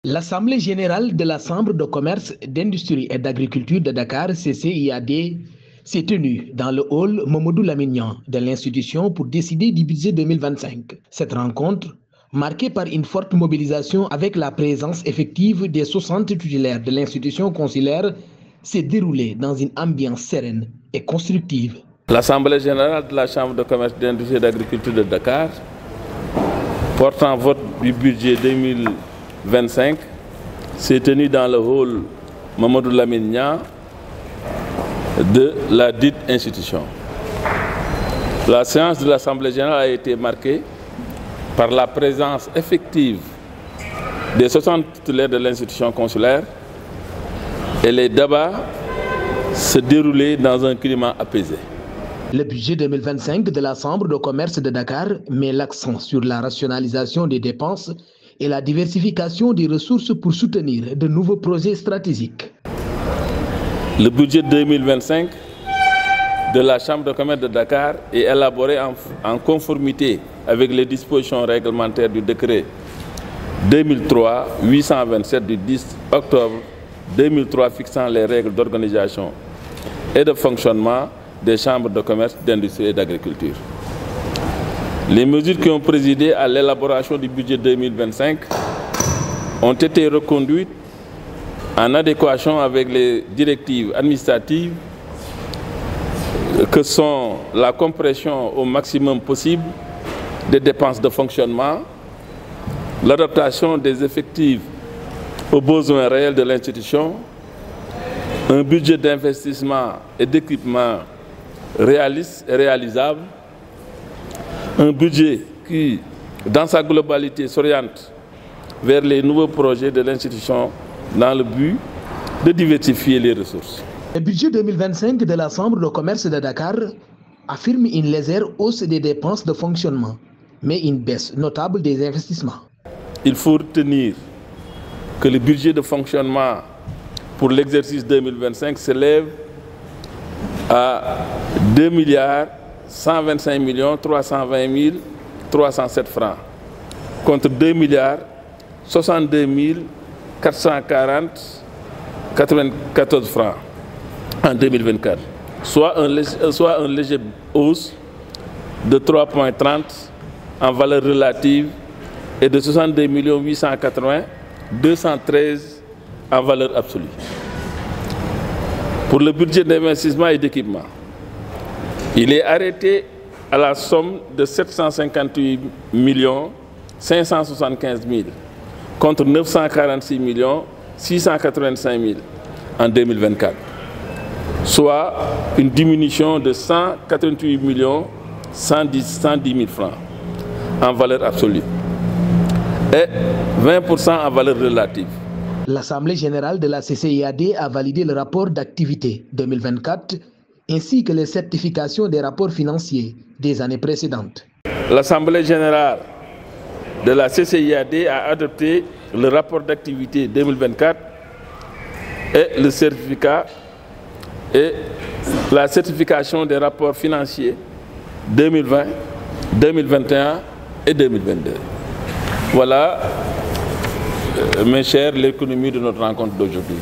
L'Assemblée générale de la Chambre de commerce, d'industrie et d'agriculture de Dakar, CCIAD, s'est tenue dans le hall Mamadou Lamine Niang de l'institution pour décider du budget 2025. Cette rencontre, marquée par une forte mobilisation avec la présence effective des 60 titulaires de l'institution consulaire, s'est déroulée dans une ambiance sereine et constructive. L'Assemblée générale de la Chambre de commerce, d'industrie et d'agriculture de Dakar, portant vote du budget 2025, s'est tenue dans le hall Mamadou Lamine Niang de la dite institution. La séance de l'Assemblée générale a été marquée par la présence effective des 60 titulaires de l'institution consulaire et les débats se déroulaient dans un climat apaisé. Le budget 2025 de la Chambre de commerce de Dakar met l'accent sur la rationalisation des dépenses et la diversification des ressources pour soutenir de nouveaux projets stratégiques. Le budget 2025 de la Chambre de commerce de Dakar est élaboré en conformité avec les dispositions réglementaires du décret 2003-827 du 10 octobre 2003 fixant les règles d'organisation et de fonctionnement des chambres de commerce, d'industrie et d'agriculture. Les mesures qui ont présidé à l'élaboration du budget 2025 ont été reconduites en adéquation avec les directives administratives que sont la compression au maximum possible des dépenses de fonctionnement, l'adaptation des effectifs aux besoins réels de l'institution, un budget d'investissement et d'équipement réaliste et réalisable, un budget qui, dans sa globalité, s'oriente vers les nouveaux projets de l'institution dans le but de diversifier les ressources. Le budget 2025 de la Chambre de commerce de Dakar affirme une légère hausse des dépenses de fonctionnement, mais une baisse notable des investissements. Il faut retenir que le budget de fonctionnement pour l'exercice 2025 s'élève à 2 125 320 307 francs contre 2 62 440 94 francs en 2024, soit un léger hausse de 3,30 en valeur relative et de 62 880 213 en valeur absolue. Pour le budget d'investissement et d'équipement, il est arrêté à la somme de 758 575 000 contre 946 685 000 en 2024, soit une diminution de 188 110 000 francs en valeur absolue et 20% en valeur relative. L'Assemblée générale de la CCIAD a validé le rapport d'activité 2024 ainsi que les certifications des rapports financiers des années précédentes. L'Assemblée générale de la CCIAD a adopté le rapport d'activité 2024 et le certificat et la certification des rapports financiers 2020, 2021 et 2022. Voilà, mes chers, l'économie de notre rencontre d'aujourd'hui.